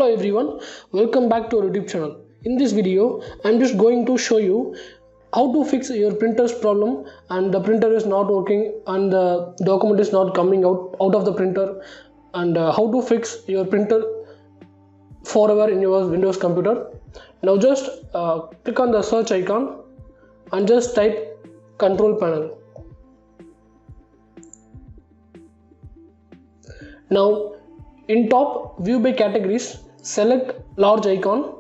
Hello everyone, welcome back to our YouTube channel. In this video, I'm just going to show you how to fix your printer's problem and the printer is not working and the document is not coming out of the printer, and how to fix your printer forever in your Windows computer. Now just click on the search icon and just type control panel. Now in top view by categories, select large icon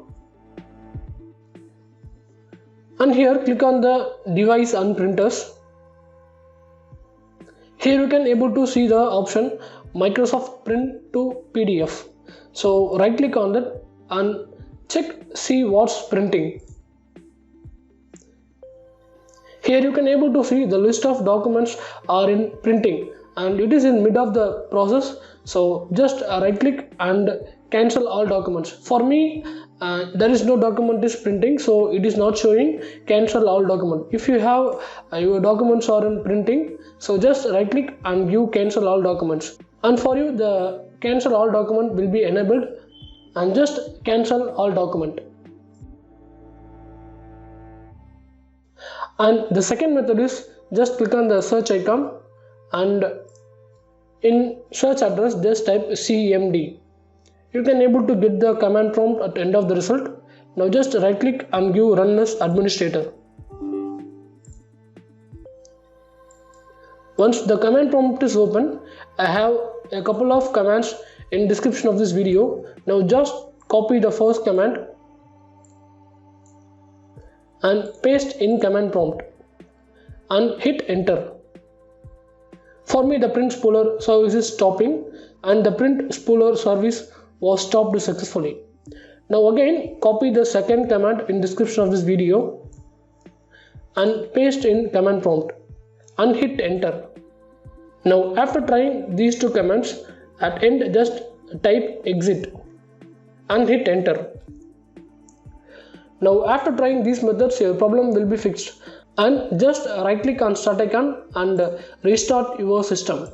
and here click on the device and printers. Here you can able to see the option Microsoft Print to PDF. So right click on that and see what's printing. Here you can able to see the list of documents are in printing and it is in mid of the process. So just right click and cancel all documents. For me there is no document is printing, so it is not showing cancel all document. If you have your documents are in printing, so just right click and give cancel all documents, and for you the cancel all document will be enabled and just cancel all document. And the second method is just click on the search icon and in search address just type cmd. You can able to get the command prompt at the end of the result. Now just right click and give run as administrator. Once the command prompt is open, I have a couple of commands in description of this video. Now just copy the first command and paste in command prompt and hit enter. For me the print spooler service is stopping and the print spooler service was stopped successfully. Now again copy the second command in description of this video and paste in command prompt and hit enter. Now after trying these two commands, at end just type exit and hit enter. Now after trying these methods your problem will be fixed, and just right click on start icon and restart your system.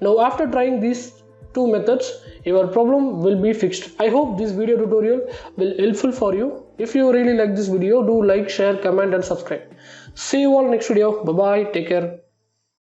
Now after trying these two methods your problem will be fixed. I hope this video tutorial will helpful for you. If you really like this video, do like, share, comment and subscribe. See you all next video. Bye bye, take care.